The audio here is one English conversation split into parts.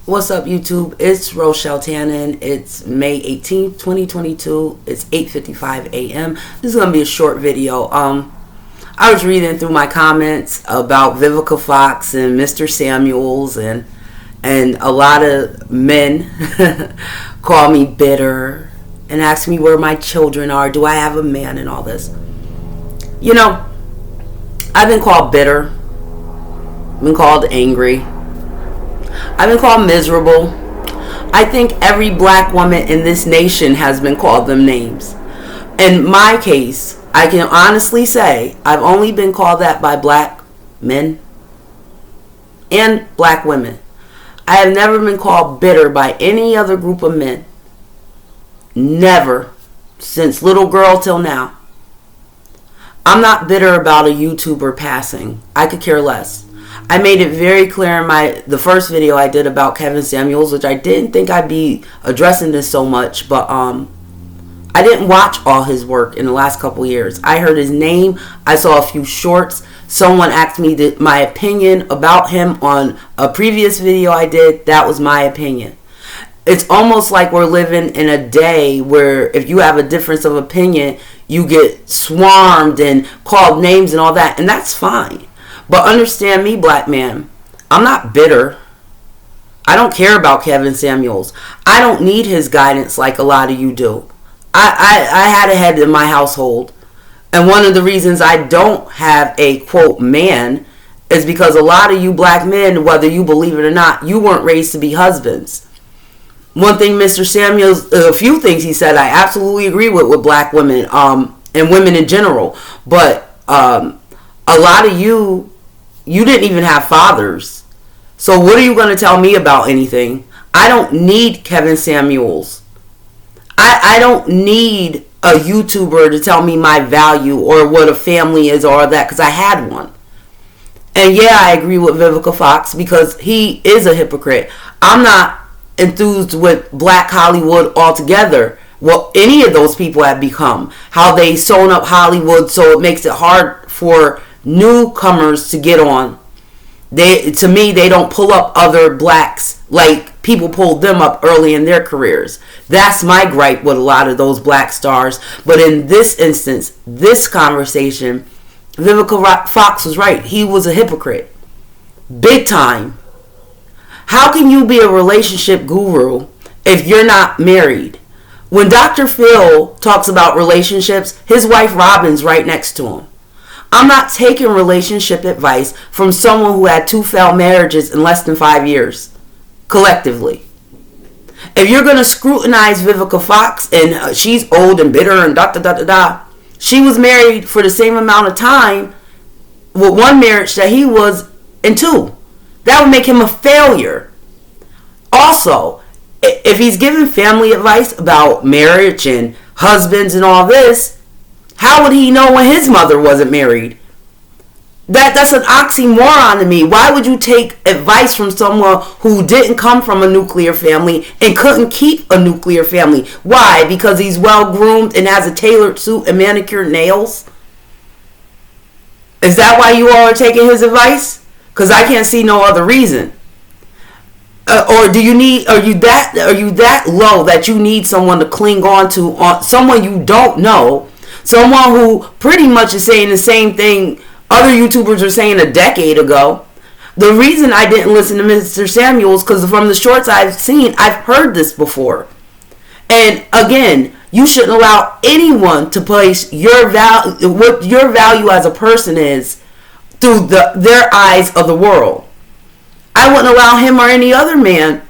What's up, YouTube? It's Rochelle Tannen. It's May 18th, 2022. It's 8:55 a.m. This is going to be a short video. I was reading through my comments about Vivica Fox and Mr. Samuels, and a lot of men call me bitter and ask me where my children are. Do I have a man and all this? You know, I've been called bitter. I've been called angry. I've been called miserable. I think every black woman in this nation has been called them names. In my case, I can honestly say I've only been called that by black men and black women. I have never been called bitter by any other group of men. Never. Since little girl till now. I'm not bitter about a YouTuber passing. I could care less. I made it very clear in the first video I did about Kevin Samuels, which I didn't think I'd be addressing this so much, but I didn't watch all his work in the last couple years. I heard his name. I saw a few shorts. Someone asked me my opinion about him on a previous video I did. That was my opinion. It's almost like we're living in a day where if you have a difference of opinion, you get swarmed and called names and all that, and that's fine. But understand me, black man, I'm not bitter. I don't care about Kevin Samuels. I don't need his guidance like a lot of you do. I had a head in my household. And one of the reasons I don't have a, quote, man is because a lot of you black men, whether you believe it or not, you weren't raised to be husbands. One thing Mr. Samuels, a few things he said I absolutely agree with black women and women in general. But a lot of you didn't even have fathers. So what are you going to tell me about anything? I don't need Kevin Samuels. I don't need a YouTuber to tell me my value or what a family is or that, because I had one. And yeah, I agree with Vivica Fox because he is a hypocrite. I'm not enthused with Black Hollywood altogether. What any of those people have become. How they sewn up Hollywood so it makes it hard for newcomers to get on. To me, they don't pull up other blacks like people pulled them up early in their careers. That's my gripe with a lot of those black stars. But in this instance, this conversation, Vivica Fox was right. He was a hypocrite. Big time. How can you be a relationship guru if you're not married? When Dr. Phil talks about relationships, his wife Robin's right next to him. I'm not taking relationship advice from someone who had 2 failed marriages in less than 5 years, collectively. If you're going to scrutinize Vivica Fox and she's old and bitter and she was married for the same amount of time with one marriage that he was in 2. That would make him a failure. Also, if he's giving family advice about marriage and husbands and all this, how would he know when his mother wasn't married? That's an oxymoron to me. Why would you take advice from someone who didn't come from a nuclear family and couldn't keep a nuclear family? Why? Because he's well groomed and has a tailored suit and manicured nails? Is that why you all are taking his advice? Because I can't see no other reason. Or are you that low that you need someone to cling on to, someone you don't know? Someone who pretty much is saying the same thing other YouTubers were saying a decade ago. The reason I didn't listen to Mr. Samuels, because from the shorts I've seen, I've heard this before. And again, you shouldn't allow anyone to place what your value as a person is through their eyes of the world. I wouldn't allow him or any other man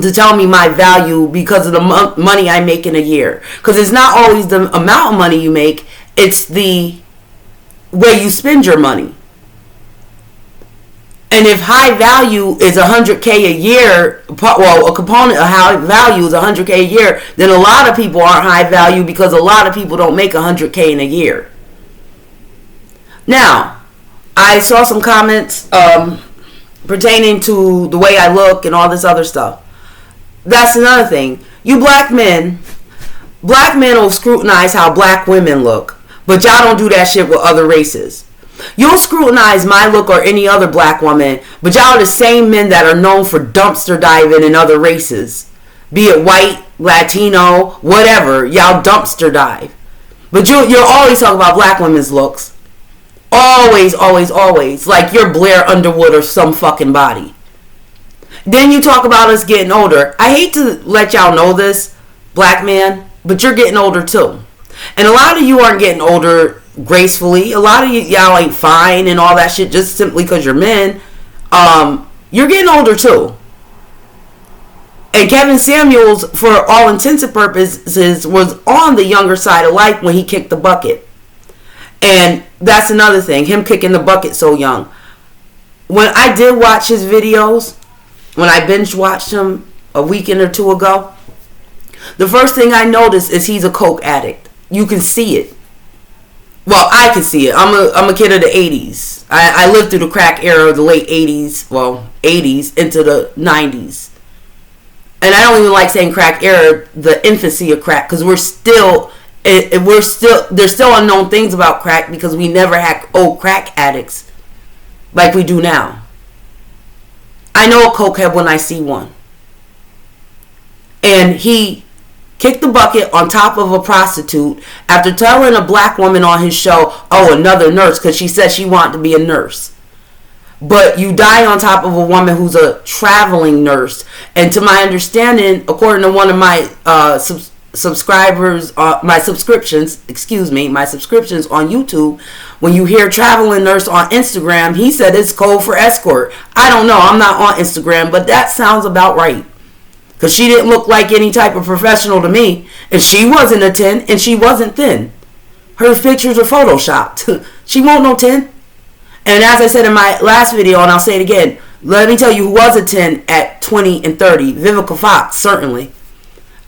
to tell me my value because of the money I make in a year. Because it's not always the amount of money you make, it's the way you spend your money. And if high value is $100K a year, well, a component of high value is $100K a year, then a lot of people aren't high value because a lot of people don't make $100K in a year. Now, I saw some comments pertaining to the way I look and all this other stuff. That's another thing. You black men will scrutinize how black women look, but y'all don't do that shit with other races. You'll scrutinize my look or any other black woman, but y'all are the same men that are known for dumpster diving in other races. Be it white, Latino, whatever, y'all dumpster dive. But you're always talking about black women's looks. Always, always, always. Like you're Blair Underwood or some fucking body. Then you talk about us getting older. I hate to let y'all know this, black man, but you're getting older too. And a lot of you aren't getting older gracefully. A lot of y'all ain't fine and all that shit just simply because you're men. You're getting older too. And Kevin Samuels, for all intents and purposes, was on the younger side of life when he kicked the bucket. And that's another thing, him kicking the bucket so young. When I did watch his videos, when I binge watched him a weekend or two ago, the first thing I noticed is he's a coke addict. You can see it. Well, I can see it. I'm a kid of the 80s. I lived through the crack era of the late 80s, well, 80s into the 90s. And I don't even like saying crack era, the infancy of crack, because there's still unknown things about crack because we never had old crack addicts like we do now. I know a cokehead when I see one. And he kicked the bucket on top of a prostitute after telling a black woman on his show, oh, another nurse, because she said she wanted to be a nurse. But you die on top of a woman who's a traveling nurse. And to my understanding, according to one of my subscriptions on YouTube, when you hear traveling nurse on Instagram, he said it's code for escort. I don't know. I'm not on Instagram, but that sounds about right. Because she didn't look like any type of professional to me. And she wasn't a 10, and she wasn't thin. Her pictures are photoshopped. She won't no 10. And as I said in my last video, and I'll say it again, let me tell you who was a 10 at 20 and 30. Vivica Fox, certainly.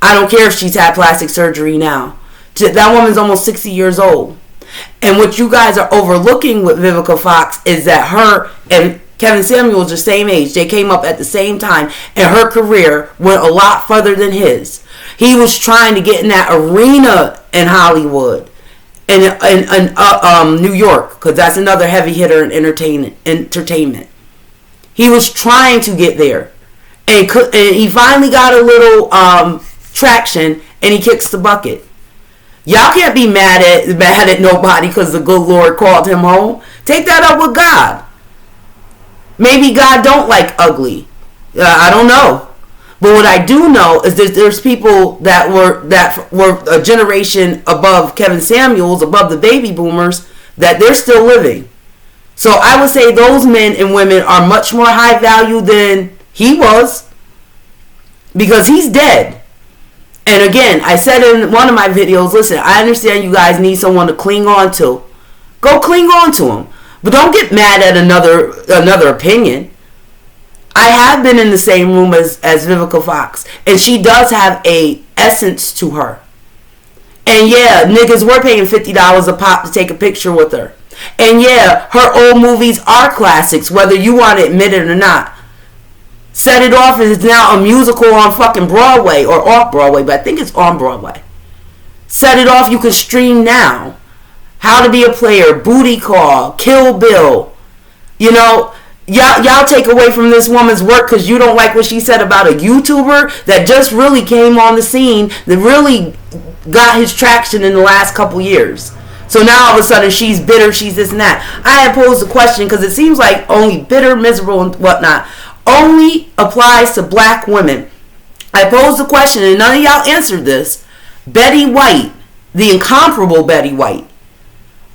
I don't care if she's had plastic surgery now. That woman's almost 60 years old. And what you guys are overlooking with Vivica Fox is that her and Kevin Samuels are the same age. They came up at the same time. And her career went a lot further than his. He was trying to get in that arena in Hollywood. In New York, because that's another heavy hitter in entertainment. He was trying to get there, and he finally got a little traction, and he kicks the bucket. Y'all can't be mad at nobody because the good Lord called him home. Take that up with God. Maybe God don't like ugly. I don't know. But what I do know is that there's people that were a generation above Kevin Samuels, above the baby boomers, that they're still living. So I would say those men and women are much more high value than he was, because he's dead. And again, I said in one of my videos, listen, I understand you guys need someone to cling on to. Go cling on to him. But don't get mad at another opinion. I have been in the same room as Vivica Fox, and she does have a essence to her. And yeah, niggas were paying $50 a pop to take a picture with her. And yeah, her old movies are classics, whether you want to admit it or not. Set It Off is now a musical on fucking Broadway, or off Broadway, but I think it's on Broadway. Set It Off you can stream now. How to Be a Player, Booty Call, Kill Bill. You know, Y'all take away from this woman's work because you don't like what she said about a YouTuber that just really came on the scene, that really got his traction in the last couple years. So now all of a sudden she's bitter, she's this and that. I had posed a question because it seems like only bitter, miserable, and whatnot only applies to black women. I posed a question and none of y'all answered this. Betty White, the incomparable Betty White,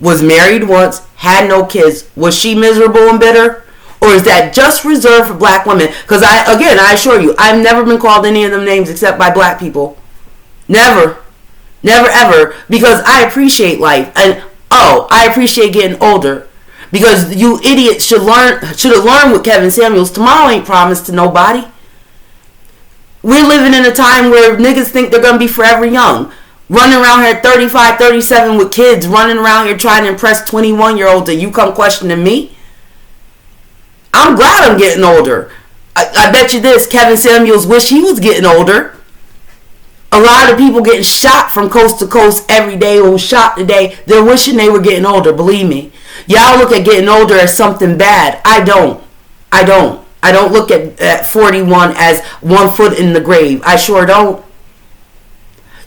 was married once, had no kids. Was she miserable and bitter? Or is that just reserved for black women? Because I assure you, I've never been called any of them names except by black people. Never. Never ever. Because I appreciate life. And I appreciate getting older. Because you idiots should have learned with Kevin Samuels. Tomorrow ain't promised to nobody. We're living in a time where niggas think they're going to be forever young. Running around here at 35, 37 with kids. Running around here trying to impress 21-year-olds. And you come questioning me? I'm glad I'm getting older. I bet you this, Kevin Samuels wish he was getting older. A lot of people getting shot from coast to coast every day or shot today, they're wishing they were getting older, believe me. Y'all look at getting older as something bad. I don't. I don't look at 41 as 1 foot in the grave. I sure don't.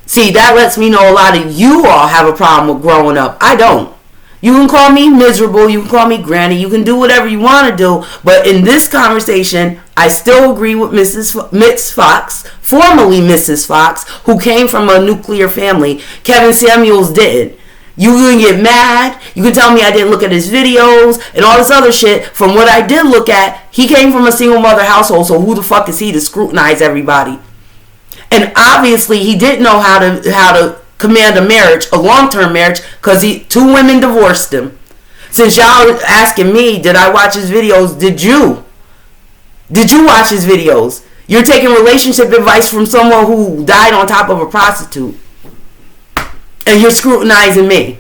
See, that lets me know a lot of you all have a problem with growing up. I don't. You can call me miserable. You can call me granny. You can do whatever you want to do. But in this conversation, I still agree with Miss Fox, formerly Mrs. Fox, who came from a nuclear family. Kevin Samuels didn't. You can get mad. You can tell me I didn't look at his videos and all this other shit. From what I did look at, he came from a single mother household. So who the fuck is he to scrutinize everybody? And obviously he didn't know how to command a marriage, a long-term marriage, because 2 women divorced him. Since y'all are asking me, did I watch his videos? Did you watch his videos? You're taking relationship advice from someone who died on top of a prostitute. And you're scrutinizing me.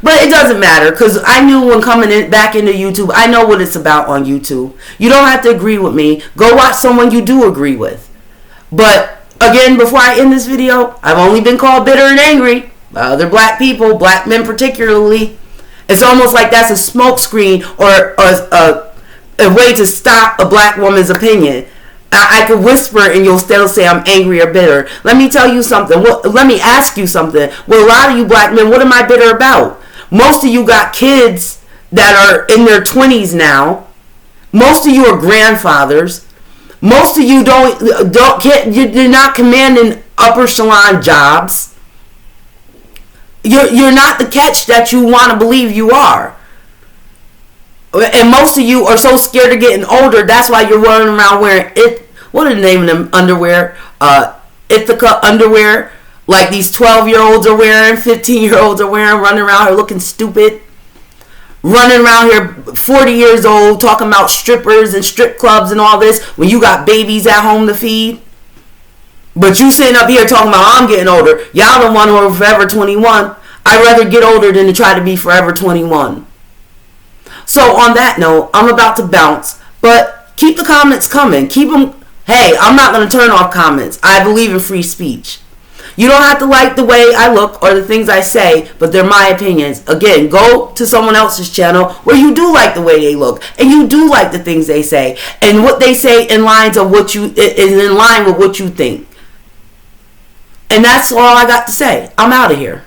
But it doesn't matter, because I knew when coming back into YouTube, I know what it's about on YouTube. You don't have to agree with me. Go watch someone you do agree with. But again, before I end this video, I've only been called bitter and angry by other black people, black men particularly. It's almost like that's a smokescreen or a way to stop a black woman's opinion. I could whisper and you'll still say I'm angry or bitter. Let me tell you something. Let me ask you something. Well, a lot of you black men, what am I bitter about? Most of you got kids that are in their 20s now. Most of you are grandfathers. Most of you you're not commanding upper salon jobs. You're not the catch that you want to believe you are. And most of you are so scared of getting older, that's why you're running around wearing what are the name of them underwear? Ithaca underwear, like these 12-year-olds are wearing, 15-year-olds are wearing, running around here looking stupid. Running around here 40 years old talking about strippers and strip clubs and all this when you got babies at home to feed. But you sitting up here talking about I'm getting older. Y'all the one who are forever 21. I'd rather get older than to try to be forever 21. So on that note, I'm about to bounce. But keep the comments coming. Keep them. Hey, I'm not going to turn off comments. I believe in free speech. You don't have to like the way I look or the things I say, but they're my opinions. Again, go to someone else's channel where you do like the way they look and you do like the things they say, and what they say in lines of what you is in line with what you think. And that's all I got to say. I'm out of here.